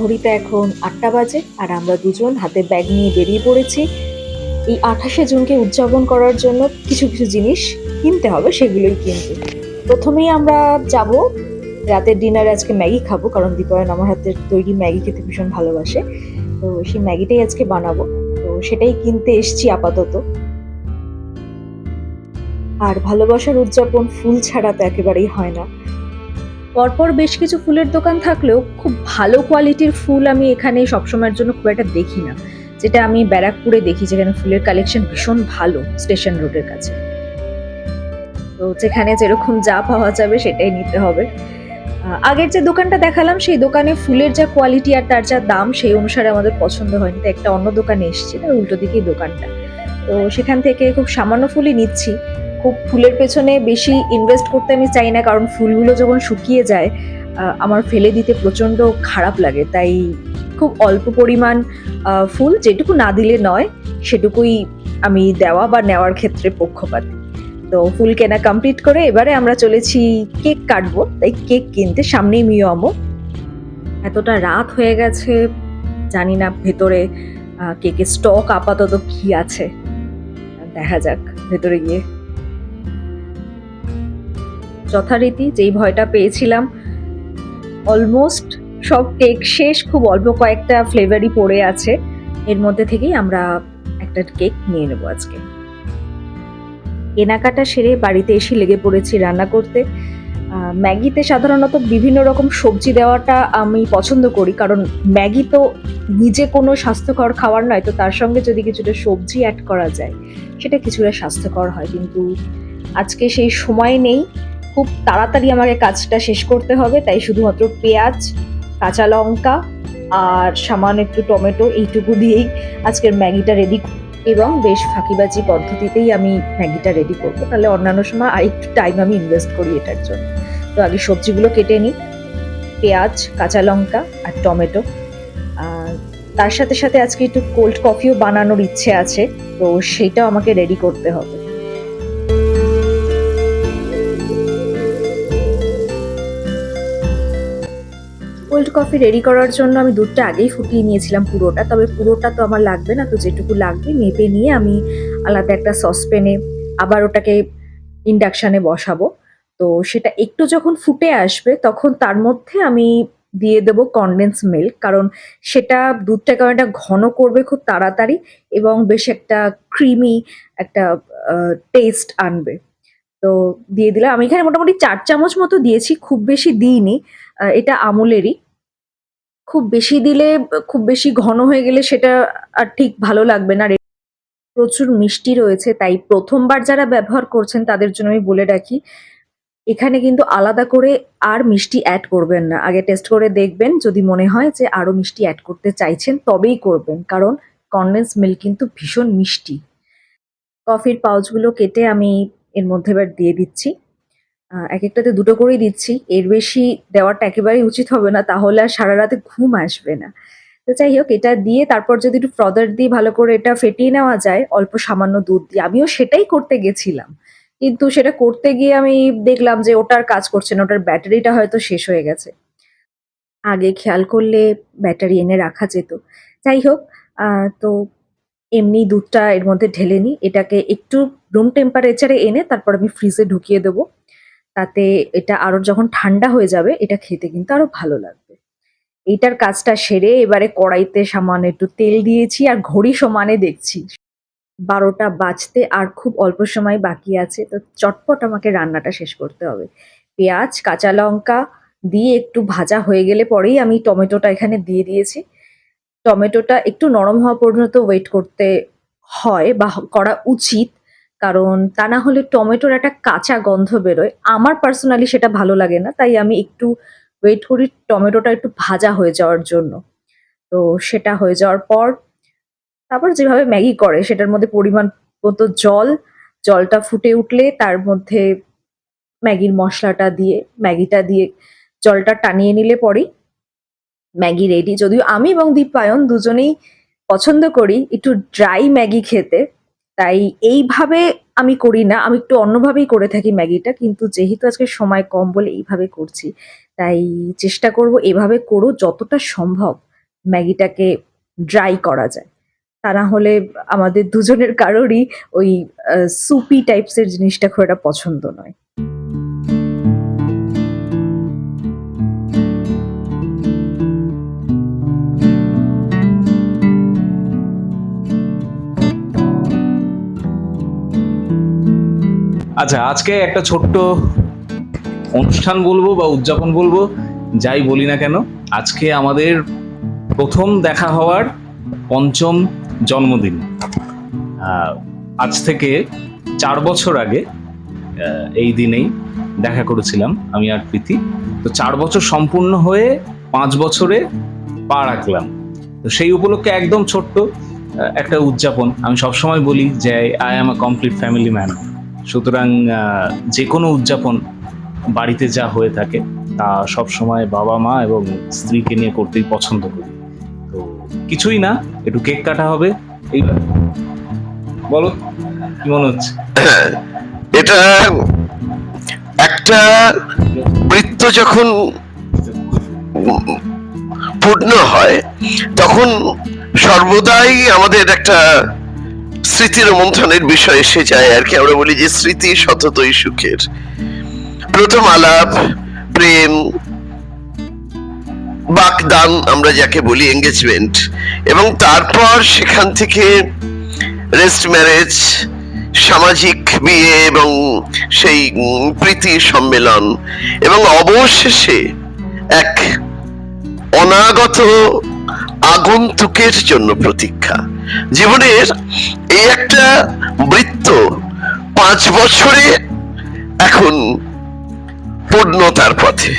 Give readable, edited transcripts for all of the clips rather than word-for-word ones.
ঘড়িতে এখন ৮টা বাজে আর আমরা দুজন হাতে ব্যাগ নিয়ে বেরিয়ে পড়েছি এই ২৮শে জুনকে উদযাপন করার জন্য। কিছু কিছু জিনিস কিনতে হবে, সেগুলোই কিনতে। প্রথমেই আমরা যাব রাতের ডিনারে, আজকে ম্যাগি খাবো কারণ দীপায়ন আমার হাতের তৈরি ম্যাগি খেতে ভীষণ ভালোবাসে। তো সেই ম্যাগিটাই আজকে বানাবো, তো সেটাই কিনতে এসছি আপাতত। আর ভালোবাসার উদযাপন ফুল ছাড়া তো একেবারেই হয় না। পরপর বেশ কিছু ফুলের দোকান থাকলেও খুব ভালো কোয়ালিটির ফুল আমি এখানে সবসময়ের জন্য খুব একটা দেখি না, যেটা আমি ব্যারাকপুরে দেখি, যেখানে ফুলের কালেকশন ভীষণ ভালো স্টেশন রোডের কাছে। তো যেখানে যেরকম যা পাওয়া যাবে সেটাই নিতে হবে। আগের যে দোকানটা দেখালাম সেই দোকানে ফুলের যা কোয়ালিটি আর তার যা দাম সেই অনুসারে আমাদের পছন্দ হয়নি, তো একটা অন্য দোকানে এসেছি, তার উল্টো দিকেই দোকানটা। তো সেখান থেকে খুব সামান্য ফুলই নিচ্ছি। খুব ফুলের পেছনে বেশি ইনভেস্ট করতে আমি চাই না, কারণ ফুলগুলো যখন শুকিয়ে যায় আমার ফেলে দিতে প্রচণ্ড খারাপ লাগে। তাই খুব অল্প পরিমাণ ফুল, যেটুকু না দিলে নয় সেটুকুই আমি দেওয়া বা নেওয়ার ক্ষেত্রে পক্ষপাতী। তো ফুল কেনা কমপ্লিট করে এবারে আমরা চলেছি কেক কাটবো, তাই কেক কিনতে সামনেই মিয়ামো। এতটা রাত হয়ে গেছে, জানি না ভেতরে কেকের স্টক আপাতত কি আছে, দেখা যাক ভেতরে গিয়ে। যথারীতি যেই ভয়টা পেয়েছিলাম, অলমোস্ট সব কেক শেষ, খুব অল্প কয়েকটা ফ্লেভারই পড়ে আছে, এর মধ্যে থেকেই আমরা একটা কেক নিয়ে নেবো আজকে। কেনাকাটা সেরে বাড়িতে এসে লেগে পড়েছি রান্না করতে। ম্যাগিতে সাধারণত বিভিন্ন রকম সবজি দেওয়াটা আমি পছন্দ করি, কারণ ম্যাগি তো নিজে কোনো স্বাস্থ্যকর খাবার নয়, তো তার সঙ্গে যদি কিছুটা সবজি অ্যাড করা যায় সেটা কিছুটা স্বাস্থ্যকর হয়। কিন্তু আজকে সেই সময় নেই, খুব তাড়াতাড়ি আমাকে কাজটা শেষ করতে হবে, তাই শুধুমাত্র পেঁয়াজ, কাঁচা লঙ্কা আর সামান্য একটু টমেটো এইটুকু দিয়েই আজকের ম্যাগিটা রেডি, এবং বেশ ফাঁকিবাজি পদ্ধতিতেই আমি ম্যাগিটা রেডি করবো, তাহলে অন্যান্য সময় আরেকটু টাইম আমি ইনভেস্ট করি এটার জন্য। তো আগে সবজিগুলো কেটে নিই, পেঁয়াজ, কাঁচা লঙ্কা আর টমেটো। আর তার সাথে সাথে আজকে একটু কোল্ড কফিও বানানোর ইচ্ছে আছে, তো সেইটাও আমাকে রেডি করতে হবে। কোল্ড কফি রেডি করার জন্য আমি দুধটা আগেই ফুটিয়ে নিয়েছিলাম পুরোটা, তবে পুরোটা তো আমার লাগবে না, তো যেটুকু লাগবে মেপে নিয়ে আমি আলাদা একটা সসপ্যানে আবার ওটাকে ইন্ডাকশানে বসাবো। তো সেটা একটু যখন ফুটে আসবে তখন তার মধ্যে আমি দিয়ে দেবো কনডেন্স মিল্ক, কারণ সেটা দুধটাকে অনেকটা ঘন করবে খুব তাড়াতাড়ি এবং বেশ একটা ক্রিমি একটা টেস্ট আনবে। তো দিয়ে দিলাম, আমি এখানে মোটামুটি 4 চামচ মতো দিয়েছি, খুব বেশি দিইনি। এটা আমুলেরই। খুব বেশি দিলে, খুব বেশি ঘন হয়ে গেলে সেটা আর ঠিক ভালো লাগবে না। প্রচুর মিষ্টি রয়েছে, তাই প্রথমবার যারা ব্যবহার করছেন তাদের জন্য আমি বলে রাখি, এখানে কিন্তু আলাদা করে আর মিষ্টি অ্যাড করবেন না। আগে টেস্ট করে দেখবেন, যদি মনে হয় যে আরো মিষ্টি অ্যাড করতে চাইছেন তবেই করবেন, কারণ কনডেন্স মিল্ক কিন্তু ভীষণ মিষ্টি। কফির পাউচগুলো কেটে আমি এর মধ্যে এবার দিয়ে দিচ্ছি। এক একটাতে দুটো করেই দিচ্ছি, এর বেশি দেওয়াটা একেবারেই উচিত হবে না, তাহলে আর সারা রাতে ঘুম আসবে না। তো যাই হোক, এটা দিয়ে তারপর যদি একটু ফ্রদার দিয়ে ভালো করে এটা ফেটিয়ে নেওয়া যায় অল্প সামান্য দুধ দিয়ে, আমিও সেটাই করতে গেছিলাম, কিন্তু সেটা করতে গিয়ে আমি দেখলাম যে ওটার কাজ করছে না, ওটার ব্যাটারিটা হয়তো শেষ হয়ে গেছে। আগে খেয়াল করলে ব্যাটারি এনে রাখা যেত। যাই হোক, তো এমনি দুধটা এর মধ্যে ঢেলে নিই, এটাকে একটু রুম টেম্পারেচারে এনে তারপর আমি ফ্রিজে ঢুকিয়ে দেবো, তাতে এটা আরো যখন ঠান্ডা হয়ে যাবে এটা খেতে কিন্তু আরো ভালো লাগবে। এইটার কাজটা সেরে এবারে কড়াইতে সামান্য একটু তেল দিয়েছি আর ঘড়ি সমানে দেখছি 12টা বাজতে আর খুব অল্প সময় বাকি আছে, তো চটপট আমাকে রান্নাটা শেষ করতে হবে। পেঁয়াজ, কাঁচা লঙ্কা দিয়ে একটু ভাজা হয়ে গেলে পরেই আমি টমেটোটা এখানে দিয়ে দিয়েছি। টমেটোটা একটু নরম হওয়া পর্যন্ত ওয়েট করতে হয় বা করা উচিত, কারণ তা না হলে টমেটোর একটা কাঁচা গন্ধ বেরোয়। আমার পার্সোনালি সেটা ভালো লাগে না, তাই আমি একটু ওয়েট করি টমেটোটা একটু ভাজা হয়ে যাওয়ার জন্য। তো সেটা হয়ে যাওয়ার পর তারপর যেভাবে ম্যাগি করে সেটার মধ্যে পরিমাণ মতো জল, জলটা ফুটে উঠলে তার মধ্যে ম্যাগির মশলাটা দিয়ে, ম্যাগিটা দিয়ে জলটা টানিয়ে নিলে পরেই ম্যাগি রেডি। যদিও আমি এবং দীপায়ন দুজনেই পছন্দ করি একটু ড্রাই ম্যাগি খেতে, তাই এইভাবে আমি করি না, আমি একটু অন্যভাবেই করে থাকি ম্যাগিটা, কিন্তু যেহেতু আজকে সময় কম বলে এইভাবে করছি, তাই চেষ্টা করব এভাবে করো যতটা সম্ভব ম্যাগিটাকে ড্রাই করা যায়। তা না হলে আমাদের দুজনের কারোরই ওই সুপি টাইপসের জিনিসটা খুব একটা পছন্দ নয়। আচ্ছা, আজকে একটা ছোট্ট অনুষ্ঠান বলবো বা উদযাপন বলবো, যাই বলি না কেন, আজকে আমাদের প্রথম দেখা হওয়ার ৫ম জন্মদিন। আজ থেকে 4 বছর আগে এই দিনেই দেখা করেছিলাম আমি আর প্রীতি। তো 4 বছর সম্পূর্ণ হয়ে 5 বছরে পা রাখলাম। তো সেই উপলক্ষে একদম ছোট্ট একটা উদযাপন। আমি সবসময় বলি যে I am a complete family man. সুতরাং যে কোনো উদযাপন বাড়িতে যা হয়ে থাকে তা সবসময় বাবা মা এবং স্ত্রীকে নিয়ে করতেই পছন্দ করি। তো কিছুই না, একটু কেক কাটা হবে। এইবার বলো কি মনে হচ্ছে? এটা একটা বৃত্ত যখন পূর্ণ হয় তখন সর্বদাই আমাদের একটা স্মৃতির মন্থনের বিষয় এসে যায় আর কি। আমরা বলি যে স্মৃতি সততই সুখের। প্রথম আলাপ, প্রেম, বাগদান আমরা যাকে বলি, এঙ্গেজমেন্ট, এবং তারপর সেখান থেকে রেজিস্ট্রি ম্যারেজ, সামাজিক বিয়ে এবং সেই প্রীতি সম্মেলন, এবং অবশেষে এক অনাগত আগন্তুকের জন্য প্রতীক্ষা। জীবনের এই একটা বৃত্ত 5 বছরে এখন পূর্ণতার পথে।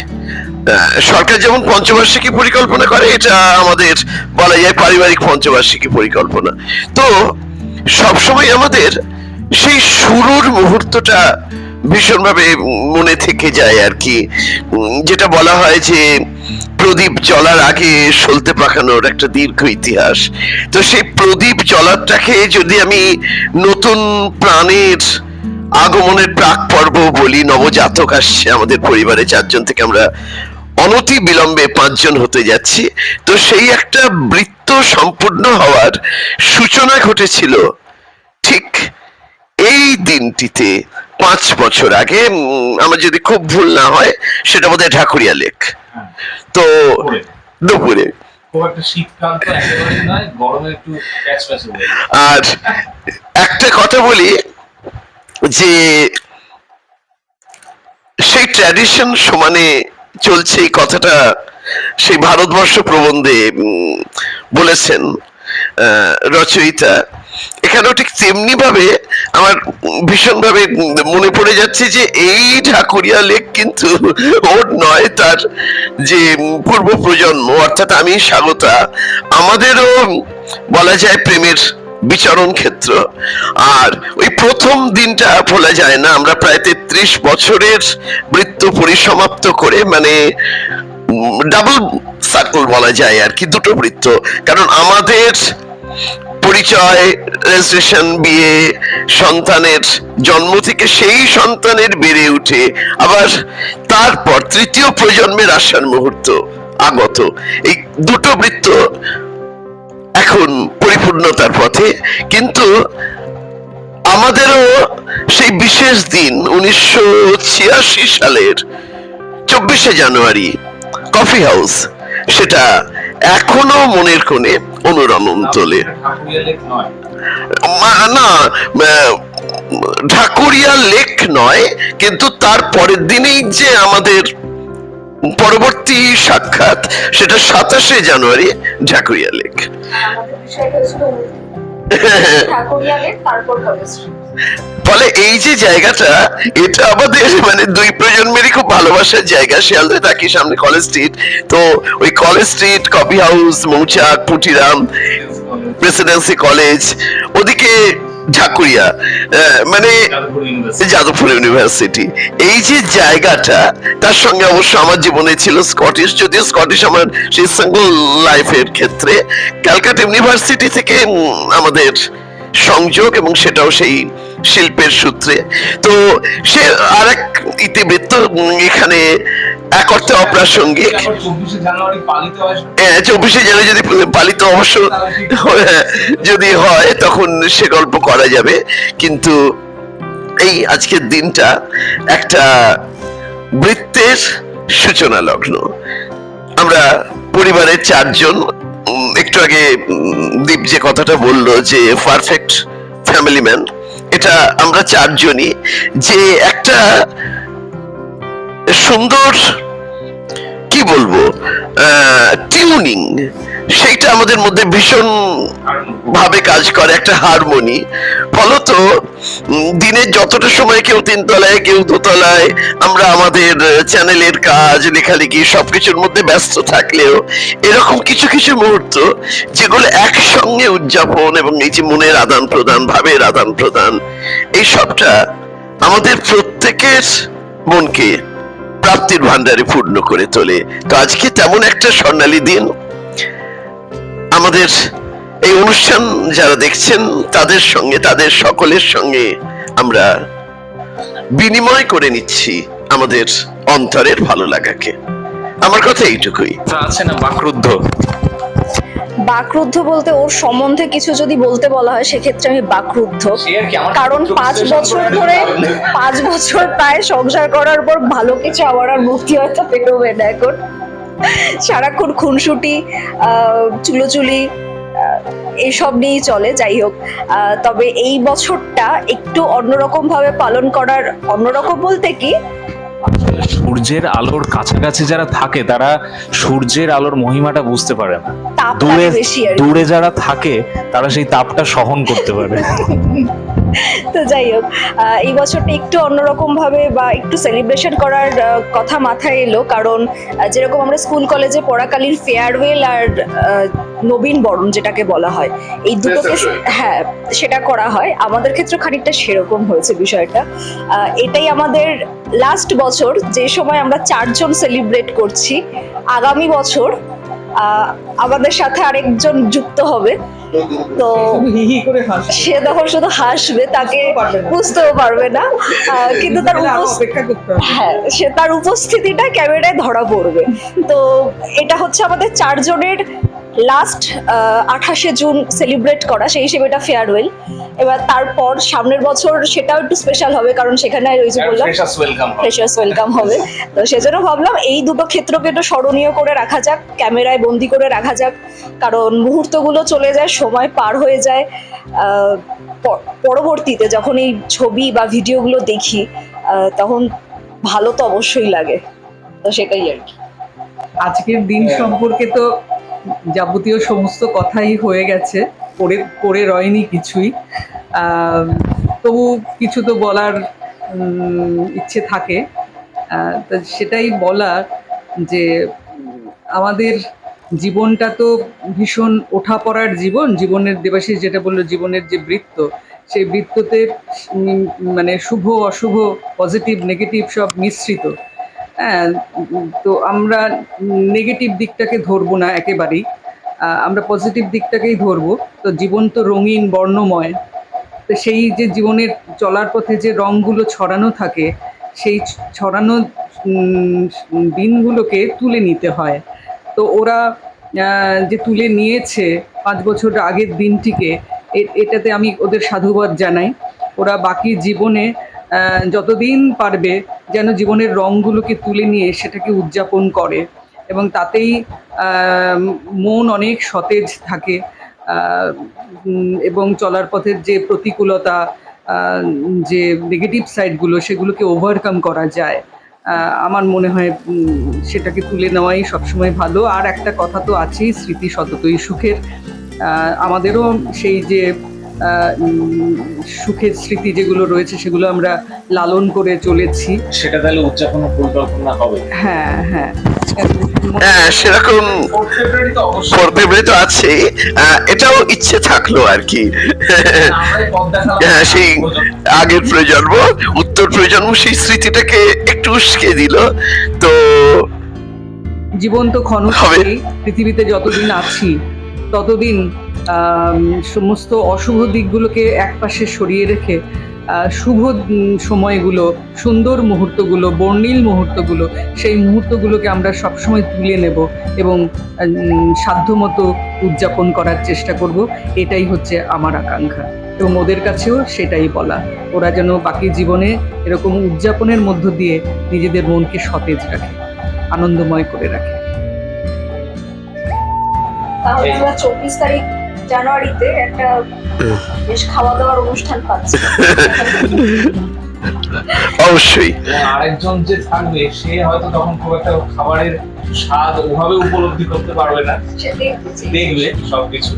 সরকার যেমন পঞ্চবার্ষিকী পরিকল্পনা করে, এটা আমাদের বলা যায় পারিবারিক পঞ্চবার্ষিকী পরিকল্পনা। তো সবসময় আমাদের সেই শুরুর মুহূর্তটা ভীষণভাবে মনে থেকে যায় আর কি। যেটা বলা হয় যে প্রদীপ জ্বলার আগে সলতে পাকানোর একটা দীর্ঘ ইতিহাস। তো সেই প্রদীপ জ্বলারটাকে যদি আমি নতুন প্রাণের আগমনের প্রাক পর্ব বলি, নবজাতক আসছে আমাদের পরিবারে 4 জন থেকে আমরা অনতি বিলম্বে 5 জন হতে যাচ্ছি। তো সেই একটা বৃত্ত সম্পূর্ণ হওয়ার সূচনা ঘটেছিল ঠিক এই দিনটিতে 5 বছর আগে। আমার যদি খুব ভুল না হয় সেটা বোধহয় ঢাকুরিয়া লেক। তো দুপুরে আর একটা কথা বলি যে সেই ট্র্যাডিশন সমানে চলছে, এই কথাটা সেই ভারতবর্ষ প্রবন্ধে বলেছেন রচয়িতা। এখানেও ঠিক তেমনি ভাবে আমার ভীষণ ভাবে মনে পড়ে যাচ্ছে যে এই ঢাকুরিয়া লেক কিন্তু ওর নয়, তার যে পূর্ব প্রজন্ম অর্থাৎ আমি স্বাগতা, আমাদেরও বলা যায় প্রেমের বিচরণ ক্ষেত্র। আর ওই প্রথম দিনটা ভোলা যায় না। আমরা প্রায় 33 বছরের বৃত্ত পরিসমাপ্ত করে, মানে ডাবল সার্কেল বলা যায় আর কি, দুটো বৃত্ত। কারণ আমাদের পরিচয়, রেজিস্ট্রেশন, বিয়ে, সন্তানের জন্ম থেকে সেই সন্তানের বেড়ে উঠে আবার তারপর তৃতীয় প্রজন্মের আসার মুহূর্ত আগত, এই দুটো বৃত্ত এখন পরিপূর্ণতার পথে। কিন্তু আমাদেরও সেই বিশেষ দিন 1986 সালের 24শে জানুয়ারি কফি হাউস, সেটা এখনো মনের কোণে অনুরণন তোলে। না, ঢাকুরিয়া লেক নয়, কিন্তু তার পরের দিনেই যে আমাদের পরবর্তী সাক্ষাৎ, সেটা 27শে জানুয়ারি ঢাকুরিয়া লেক। ফলে এই যে জায়গাটা, এটা আমাদের মানে 2 প্রজন্মেরই খুব ভালোবাসার জায়গা। শিয়ালদা থাকি, সামনে কলেজ স্ট্রিট। তো ওই কলেজ স্ট্রিট, কফি হাউস, মৌচাক, পুটিরাম, প্রেসিডেন্সি কলেজ, ওদিকে ঢাকুরিয়া, মানে যাদবপুর ইউনিভার্সিটি, এই যে জায়গাটা, তার সঙ্গে অবশ্য আমার জীবনে ছিল স্কটিশ, যদিও স্কটিশ আমার সেই সিঙ্গল লাইফের ক্ষেত্রে, ক্যালকাটা ইউনিভার্সিটি থেকে আমাদের সংযোগ, এবং সেটাও সেই শিল্পের সূত্রে। তো সে আরেক ইতিবৃত্ত। এখানে এক অর্থে অপ্রাসঙ্গিক। 24শে জানুয়ারি পালিত হয়, 24শে জানুয়ারি যদি পালিত অবশ্য যদি হয় তখন সে গল্প করা যাবে, কিন্তু এই আজকের দিনটা একটা বৃত্তের সূচনা লগ্ন। আমরা পরিবারের 4 জন, একটু আগে দীপ যে কথাটা বললো যে পারফেক্ট ফ্যামিলি ম্যান, এটা আমরা 4 জনই যে একটা সুন্দর কি বলবো টিউনিং, সেইটা আমাদের মধ্যে ভীষণ ভাবে কাজ করে, একটা হারমোনি। ফলত দিনের যতটা সময় কেউ 3 তলায় কেউ 2 তলায়, আমরা আমাদের চ্যানেলের কাজ লেখালেখি সবকিছুর মধ্যে ব্যস্ত থাকলেও এরকম কিছু কিছু মুহূর্ত যেগুলো একসঙ্গে উদযাপন এবং এই যে মনের আদান প্রদান, ভাবের আদান প্রদান, এই সবটা আমাদের প্রত্যেকের মনকে প্রাপ্তির ভান্ডারে পূর্ণ করে তোলে। তো আজকে তেমন একটা স্বর্ণালী দিন। আমাদের এই অনুষ্ঠান যারা দেখছেন তাদের সঙ্গে, তাদের সকলের সঙ্গে আমরা বিনিময় করে নিচ্ছি আমাদের অন্তরের ভালো লাগাকে। আমার কথা এইটুকুই। আছে না বাকরুদ্ধ? বাকরুদ্ধ বলতে ওর সম্বন্ধে কিছু যদি বলতে বলা হয় সেক্ষেত্রে আমি বাকরুদ্ধ, কারণ 5 বছর ধরে 5 বছর প্রায় সংসার করার পর ভালো কিছু আমার আর মুক্তি হয়তো পেরোবে না। এখন সারাক্ষণ খুনসুটি, চুলোচুলি এইসব নিয়েই চলে। যাই হোক, তবে এই বছরটা একটু অন্যরকম ভাবে পালন করার, অন্যরকম বলতে কি, সূর্যের আলোর কাছাকাছি যারা থাকে তারা সূর্যের আলোর মহিমাটা বুঝতে পারে না, তাপটা বেশি আর কি। দূরে যারা থাকে তারা সেই তাপটা সহন করতে পারে। তো যাই হোক, এই বছরটা একটু অন্যরকম ভাবে বা একটু সেলিব্রেশন করার কথা মাথায় এলো, কারণ যেরকম আমরা স্কুল কলেজে পড়াকালীন ফেয়ারওয়েল আর নবীন বরণ যেটাকে বলা হয়, এই দুটোকে, হ্যাঁ সেটা করা হয়, আমাদের ক্ষেত্রে খানিকটা সেরকম হয়েছে বিষয়টা। এটাই আমাদের লাস্ট বছর যে সময় আমরা 4 জন সেলিব্রেট করছি। আগামী বছর আমাদের সাথে আরেকজন যুক্ত হবে, তো সে তখন শুধু হাসবে, তাকে বুঝতেও পারবে না, কিন্তু তার হ্যাঁ সে তার উপস্থিতিটা ক্যামেরায় ধরা পড়বে। তো এটা হচ্ছে আমাদের 4 জনের লাস্ট 28শে জুন সেলিব্রেট করা, সেই হিসেবে এটা ফেয়ারওয়েল। এবার তারপর সামনের বছর সেটাও একটু স্পেশাল হবে, কারণ সেখানে ওই যে বললাম ফ্রেশার্স ওয়েলকাম হবে। তো সেজন্য ভাবলাম এই দুটো ক্ষেত্রকে একটু স্মরণীয় করে রাখা যাক, ক্যামেরায় বন্দি করে রাখা যাক, কারণ মুহূর্তগুলো চলে যায়, সময় পার হয়ে যায়। পরবর্তীতে যখন এই ছবি বা ভিডিওগুলো দেখি তখন ভালো তো অবশ্যই লাগে। তো সেটাই আর কি। আজকের দিন সম্পর্কে তো যাবতীয় সমস্ত কথাই হয়ে গেছে, পড়ে রয়নি কিছুই। তবু কিছু তো বলার ইচ্ছে থাকে, তো সেটাই বলার যে আমাদের জীবনটা তো ভীষণ ওঠাপড়ার জীবনের, দেবাশিস যেটা বললো, জীবনের যে বৃত্ত, সেই বৃত্ততে মানে শুভ অশুভ, পজিটিভ নেগেটিভ সব মিশ্রিত। হ্যাঁ, তো আমরা নেগেটিভ দিকটাকে ধরবো না একেবারেই, আমরা পজিটিভ দিকটাকেই ধরবো। তো জীবন তো রঙিন, বর্ণময়, তো সেই যে জীবনের চলার পথে যে রঙগুলো ছড়ানো থাকে, সেই ছড়ানো দিনগুলোকে তুলে নিতে হয়। তো ওরা যে তুলে নিয়েছে 5 বছর আগের দিনটিকে, এটাতে আমি ওদের সাধুবাদ জানাই। ওরা বাকি জীবনে যতদিন পারবে যেন জীবনের রঙগুলোকে তুলে নিয়ে সেটাকে উদযাপন করে, এবং তাতেই মন অনেক সতেজ থাকে, এবং চলার পথের যে প্রতিকূলতা, যে নেগেটিভ সাইডগুলো, সেগুলোকে ওভারকাম করা যায়। আমার মনে হয় সেটাকে তুলে নেওয়াই সবসময় ভালো। আর একটা কথা তো আছেই, স্মৃতি সততই সুখের। আমাদেরও সেই যে সুখের স্মৃতি যেগুলো রয়েছে সেগুলো আমরা লালন করে চলেছি, সেটা তাহলে উদযাপনের পরিকল্পনা হবে। হ্যাঁ হ্যাঁ, সেরকম 4 ফেব্রুয়ারি তো আছে, এটাও ইচ্ছে থাকলো আর কি। হ্যাঁ, সেই আগের প্রজন্ম, উত্তর প্রজন্ম সেই স্মৃতিটাকে একটু উস্কে দিল। তো জীবন তো ক্ষণ হবে, পৃথিবীতে যতদিন আছি ততদিন সমস্ত অশুভ দিকগুলোকে একপাশে সরিয়ে রেখে শুভ সময়গুলো, সুন্দর মুহূর্তগুলো, বর্ণিল মুহূর্তগুলো, সেই মুহূর্তগুলোকে আমরা সবসময় তুলে নেব এবং সাধ্যমতো উদযাপন করার চেষ্টা করব। এটাই হচ্ছে আমার আকাঙ্ক্ষা এবং ওদের কাছেও সেটাই বলা, ওরা যেন বাকি জীবনে এরকম উদযাপনের মধ্য দিয়ে নিজেদের মনকে সতেজ রাখে, আনন্দময় করে রাখে। তাহলে আমরা 24 তারিখ জানুয়ারিতে একটা বেশ খাওয়া দাওয়ার অনুষ্ঠান পাচ্ছি। অবশ্যই। এবং আরেকজন যে থাকবে সে হয়তো তখন খুব একটা খাবারের স্বাদ ওভাবে উপলব্ধি করতে পারবে না, সে দেখছি। দেখবে সবকিছু,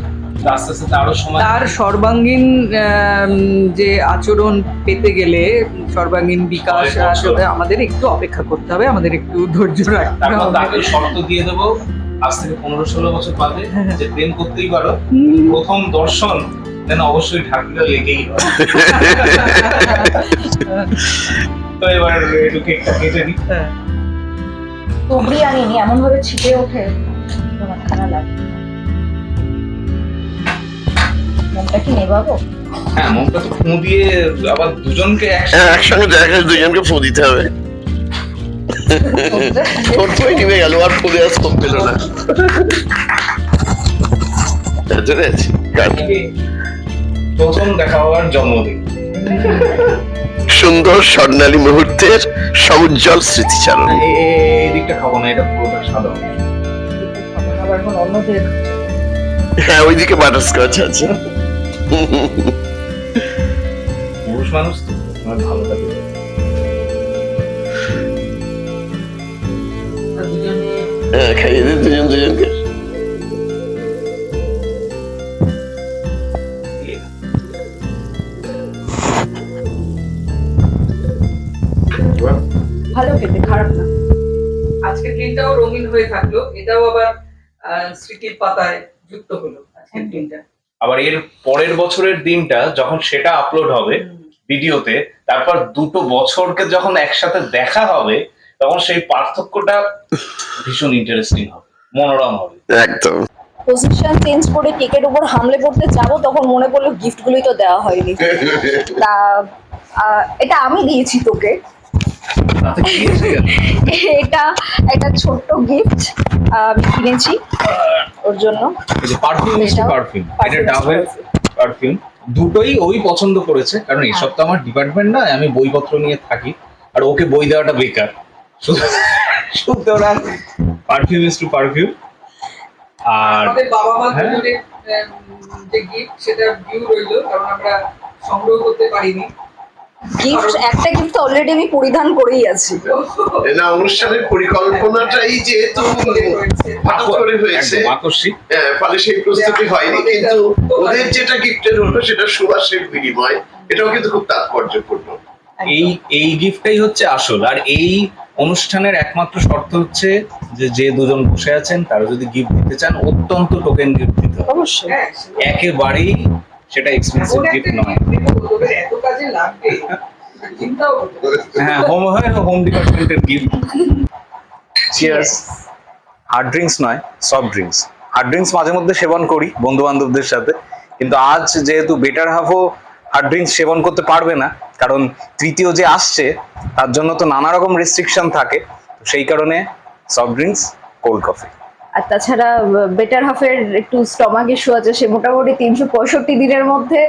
আস্তে আস্তে তারও সময় তার সর্বাঙ্গীন যে আচরণ পেতে গেলে, সর্বাঙ্গীন বিকাশ আমাদের একটু অপেক্ষা করতে হবে, আমাদের একটু ধৈর্য রাখতে তারপর হবে। তাকে শর্ত দিয়ে দেবো আজ থেকে 15-16 বছর বাদে যে প্রেম করতেই পারো, প্রথম দর্শন যেন অবশ্যই ঠাকুরটা লেগেই হয়। তো এবার একটু কেকটা কেটে নিই। হ্যাঁ। তুবড়ি আনিনি, এমন ভাবে ছিটে ওঠে তোমার খানা লাগে। মনটা কি নেবাবো? হ্যাঁ, মুখটা তো ফু দিয়ে আবার দুজনকে একসঙ্গে দেখা দুজনকে ফু দিতে হবে। ঠোঁটই নিভে গেল, আর ফুলে আর স্কোপ পেল না। চলে যাচ্ছি। প্রথম দেখা হওয়ার জন্মদিন, সুন্দর স্বর্ণালী মুহূর্তের সমুজ্জ্বল স্মৃতিচারণ। এই দিকটা খাবো না, এটা পুরোটা সাদা অংশ। আবার এখন অন্যদের হ্যাঁ, ওইদিকে বাটারস্কচ আছে। পুরুষ মানুষ তো আমার ভালো লাগে। হ্যাঁ, খাইয়ে দিন দুজনকে। ভালো খেতে, খারাপ না। আজকের দিনটাও রঙিন হয়ে থাকলো, এটাও আবার স্মৃতির পাতায় যুক্ত হলো আজকের দিনটা। আবার এর পরের বছরের দিনটা যখন সেটা আপলোড হবে ভিডিওতে, তারপর 2 বছরকে যখন একসাথে দেখা হবে, তখন সেই পার্থক্যটা ভীষণ ইন্টারেস্টিং হবে, মনোরম হবে। একদম। পজিশন চেঞ্জ করে কেকের উপর হামলে পড়তে যাব, তখন মনে পড়লো গিফট গুলোই তো দেওয়া হয়নি। তা এটা আমি দিয়েছি তোকে। তাতে কি এসে গেল? এটা একটা ছোট্ট গিফট আমি কিনেছি ওর জন্য। এই যে পারফিউম, এটাও পারফিউম, এটা perfume ডাভের পারফিউম। দুটোই ওই পছন্দ করেছে, কারণ এসব তো আমার ডিপার্টমেন্ট না, আমি বইপত্র নিয়ে থাকি, আর ওকে বই দেওয়াটা বেকার। সুতরাং পারফিউম ইজ টু পারফিউম। আর আমাদের বাবা মা হ্যাঁ। দুজনের যে গিফট, সেটা ভিউ রইলো, কারণ আমরা সংগ্রহ করতে পারিনি। গিফট, একটা গিফট অলরেডি আমি পরিধান করেই আছি। না, অনুষ্ঠানের পরিকল্পনাটাই যেহেতু হঠাৎ করে হয়েছে, একদম আকস্মিক। ফলে সেই প্রস্তুতি হয়নি, কিন্তু ওদের যেটা গিফটের হলো সেটা সুবাসের বিনিময়, এটাও কিন্তু খুব তাৎপর্যপূর্ণ। এই গিফটটাই হচ্ছে আসল। আর এই অনুষ্ঠানের একমাত্র শর্ত হচ্ছে যে দুজন বসে আছেন তারা যদি গিফট দিতে চান, অত্যন্ত টোকেন গিফট দিতে হবে, অবশ্যই। হ্যাঁ, একেবারেই সেটা এক্সপেন্সিভ গিফট নয়। তোদের এত কাজে লাগবে চিন্তাও করতে হবে। হ্যাঁ, হোম ডিপার্টমেন্টের গিফট। চিয়ার্স। হার্ড ড্রিঙ্কস নয়, সফট ড্রিঙ্কস। হার্ড ড্রিঙ্কস মাঝে মধ্যে সেবন করি বন্ধু বান্ধবদের সাথে, কিন্তু আজ যেহেতু বেটার হাফও হার্ড ড্রিঙ্কস সেবন করতে পারবে না, কারণ তৃতীয় যে আসছে তার জন্য তো নানা রকম রেস্ট্রিকশন থাকে, সেই কারণে সফট ড্রিঙ্কস, কোল্ড কফি। আর তাছাড়া বেটার হাফের একটু স্টমাক ইস্যু আছে, সে মোটামুটি 365 দিনের মধ্যে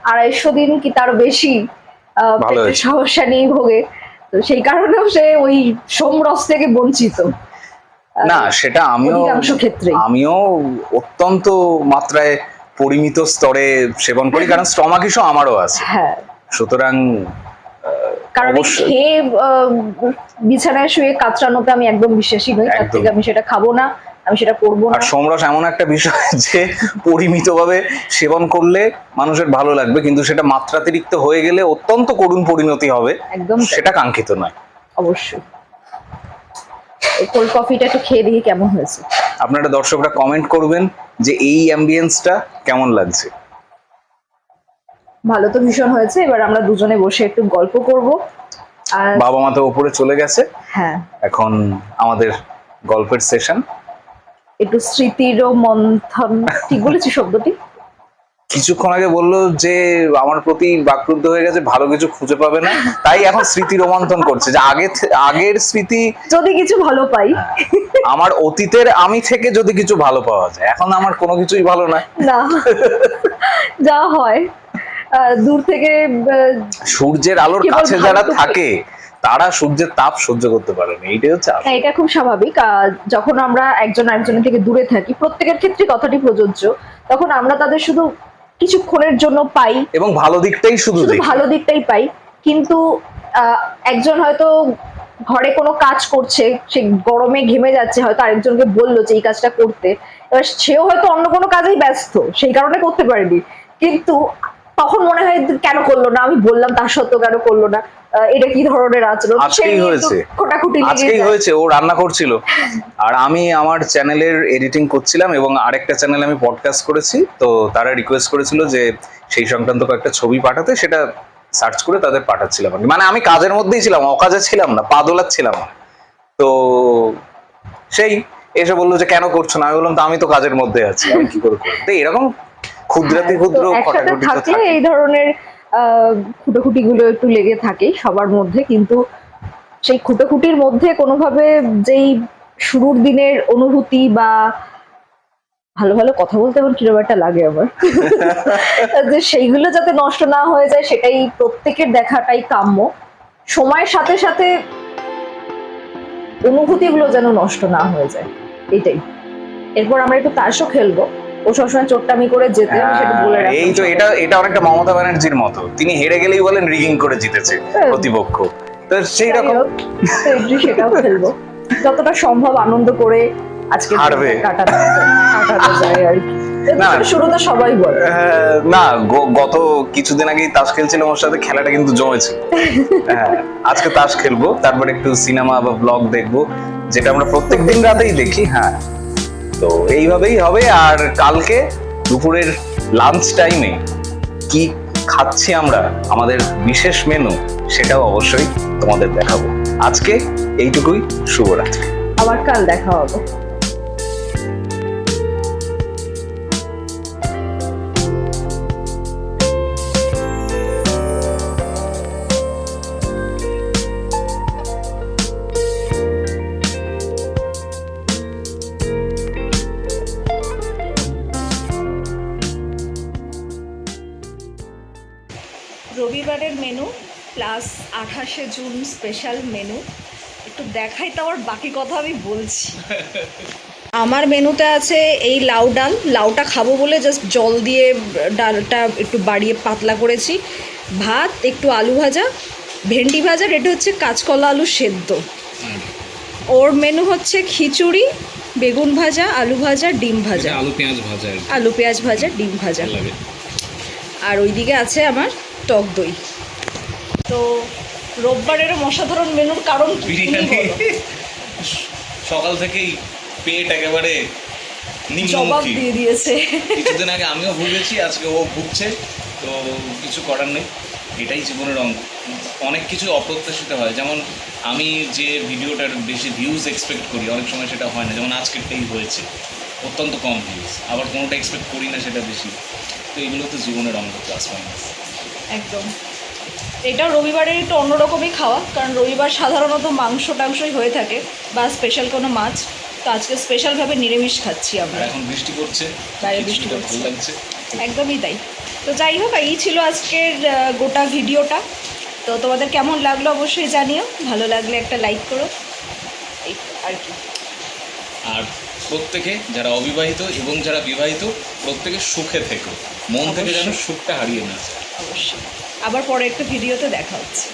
250 দিন কি তার বেশি ভালো পেটের হয়েছে। সমস্যা নিয়ে ভোগে। তো সেই কারণেও সে ওই সোমরস থেকে বঞ্চিত না, সেটা অধিকাংশ ক্ষেত্রে। আমিও অত্যন্ত মাত্রায় পরিমিত স্তরে সেবন করি, কারণ স্টমাক ইস্যু আমারও আছে। হ্যাঁ, সুতরাং কারণ এই অবশ্যই। খেয়ে বিছানায় শুয়ে কাতরানোতে আমি একদম বিশ্বাসী নই। তার একদম। থেকে আমি সেটা খাবো না, আমি সেটা করবো না। আর সোমরস এমন একটা বিষয় যে পরিমিতভাবে সেবন করলে মানুষের ভালো লাগবে, কিন্তু সেটা মাত্রাতিরিক্ত হয়ে গেলে অত্যন্ত করুণ পরিণতি হবে, একদম তাই। সেটা কাঙ্ক্ষিত নয়। অবশ্যই। এই কোল্ড কফিটা একটু খেয়ে দেখি কেমন হয়েছে। আপনারা দর্শকরা কমেন্ট করবেন যে এই অ্যাম্বিয়েন্সটা কেমন লাগছে। ভালো তো ভীষণ হয়েছে। এবার আমরা দুজনে বসে একটু গল্প করব। আর বাবা মা তো ওপরে চলে গেছে, হ্যাঁ, এখন আমাদের গল্পের সেশন। একটু স্মৃতিরও মন্থন, ঠিক বলেছি শব্দটি? কিছুক্ষণ আগে বললো যে আমার প্রতি বাকরুদ্ধ হয়ে গেছে, ভালো কিছু খুঁজে পাবে না, তাই এখন স্মৃতি রোমন্থন করছে যে আগের স্মৃতি, যদি কিছু ভালো পাই। আমার অতীতের আমি থেকে যদি কিছু ভালো পাওয়া যায়। এখন আমার কোনো কিছুই ভালো না। না, যা হয় দূর থেকে সূর্যের আলোর কেবল কাছে যারা ভালোটুকু- থাকে তারা সূর্যের তাপ সহ্য করতে পারে না, এইটাই হচ্ছে আসল। হ্যাঁ, এটা খুব স্বাভাবিক। যখন আমরা একজন আরেকজনের থেকে দূরে থাকি, প্রত্যেকের ক্ষেত্রে কথাটি প্রযোজ্য, তখন আমরা তাদের শুধু কিছুক্ষণের জন্য পাই, এবং ভালো দিকটাই শুধু শুধু দেখি। ভালো দিকটাই পাই। কিন্তু একজন হয়তো ঘরে কোনো কাজ করছে, সে গরমে ঘেমে যাচ্ছে, হয়তো আরেকজনকে বললো যে এই কাজটা করতে, এবার সেও হয়তো অন্য কোনো কাজেই ব্যস্ত, সেই কারণে করতে পারেনি। কিন্তু তখন মনে হয় কেন করলো না, আমি বললাম তার সত্ত্বেও কেন করলো না, এটা কি ধরনের আচরণ, আজকেই সেই নিয়ে একটু হয়েছে। খোটাখুটি লেগে আজকেই যায়। হয়েছে, ও রান্না করছিল আর আমি আমার চ্যানেলের এডিটিং করছিলাম, এবং আরেকটা চ্যানেলে আমি পডকাস্ট করেছি, তো তারা রিকোয়েস্ট করেছিল যে সেই সংক্রান্ত কয়েকটা ছবি পাঠাতে, সেটা সার্চ করে তাদের পাঠাচ্ছিলাম আর কি। মানে আমি কাজের মধ্যেই ছিলাম, অকাজে ছিলাম না, পা দোলাচ্ছিলাম না। তো সেই এসে বললো যে কেন করছো না, আমি বললাম তো আমি তো কাজের মধ্যে আছি, আমি কি করে করবো। তো এরকম ক্ষুদ্রাতি হ্যাঁ, ক্ষুদ্র তো একসাথে খটাখটি তো থাকলে থাকে। এই ধরনের খুঁটোখুটি গুলো একটু লেগে থাকে সবার মধ্যে, কিন্তু সেই খুঁটোখুটির মধ্যে কোনোভাবে যেই শুরুর দিনের অনুভূতি বা ভালো ভালো কথা বলতে আমার কিরকম একটা লাগে আমার, যে সেইগুলো যাতে নষ্ট না হয়ে যায়, সেটাই প্রত্যেকের দেখাটাই কাম্য। সময়ের সাথে সাথে অনুভূতিগুলো যেন নষ্ট না হয়ে যায়, এটাই। এরপর আমরা একটু তাসও খেলবো, ও সবসময় চোট্টামি করে যেতে, আমি সেটা বলে রাখলাম। এই তো এটা অনেকটা মমতা ব্যানার্জির মতো, তিনি হেরে গেলেই বলেন রিগিং করে জিতেছে হ্যাঁ। প্রতিপক্ষ। তো সেই যাই রকম হোক, তো একটু সেটাও খেলবো, যতটা সম্ভব আনন্দ করে আজকে হারবে। কাটানো যায় আর কি। না। শুরুতে সবাই বলে না, গত কিছুদিন আগেই তাস খেলছিলাম ওর সাথে, খেলাটা কিন্তু জমেছে। হ্যাঁ, আজকে তাস খেলবো, তারপর একটু সিনেমা বা ব্লগ দেখবো, যেটা আমরা প্রত্যেকদিন রাতেই দেখি। হ্যাঁ, তো এইভাবেই হবে। আর কালকে দুপুরের লাঞ্চ টাইমে কি খাচ্ছি আমরা, আমাদের বিশেষ মেনু, সেটাও অবশ্যই তোমাদের দেখাবো। আজকে এইটুকুই, শুভরাত্রি। আবার কাল দেখা হবে। রবিবারের মেনু প্লাস 28শে জুন স্পেশাল মেনু একটু দেখাই, তো আবার বাকি কথা আমি বলছি। আমার মেনুতে আছে এই লাউ ডাল, লাউটা খাবো বলে জাস্ট জল দিয়ে ডালটা একটু বাড়িয়ে পাতলা করেছি, ভাত, একটু আলু ভাজা, ভেন্ডি ভাজা, এটা হচ্ছে কাঁচকলা আলু সেদ্ধ। ওর মেনু হচ্ছে খিচুড়ি, বেগুন ভাজা, আলু ভাজা, ডিম ভাজা, আলু পেঁয়াজ ভাজা, আলু পেঁয়াজ ভাজা, ডিম ভাজা, আর ওইদিকে আছে আমার টক দই। তো রোববারের অসাধারণ মেনুর কারণ কি তুমি বলো? সকাল থেকেই পেট একেবারে জবাব দিয়ে দিয়েছে। কিছুদিন আগে আমিও ভুগেছি, আজকে ও ভুগছে, তো কিছু করার নেই, এটাই জীবনের অঙ্ক। অনেক কিছু অপ্রত্যাশিত হয়, যেমন আমি যে ভিডিওটার বেশি ভিউজ এক্সপেক্ট করি, অনেক সময় সেটা হয় না, যেমন আজকেরটাই হয়েছে অত্যন্ত কম ভিউজ, আবার কোনোটা এক্সপেক্ট করি না সেটা বেশি। তো এগুলো তো জীবনের অঙ্ক, প্লাস মাইনাস। একদম। এটাও রবিবারের একটু অন্যরকমই খাওয়া, কারণ রবিবার সাধারণত মাংস টাংসই হয়ে থাকে বা স্পেশাল কোনো মাছ, তো আজকে স্পেশালভাবে নিরামিষ খাচ্ছি আর আমরা। এখন বৃষ্টি করছে, বাইরে বৃষ্টি কিছুটা করছে। ভালো লাগছে। একদমই তাই। তো যাই হোক, এই ছিল আজকের গোটা ভিডিওটা। তো তোমাদের কেমন লাগলো অবশ্যই জানিও, ভালো লাগলে একটা লাইক করো, এই তো আর কি। আর প্রত্যেকে যারা অবিবাহিত এবং যারা বিবাহিত, প্রত্যেকে সুখে থেকো, মন থেকে যেন অবশ্যই। সুখটা হারিয়ে না যায়। অবশ্যই। আবার পরে একটা ভিডিওতে দেখা হচ্ছে।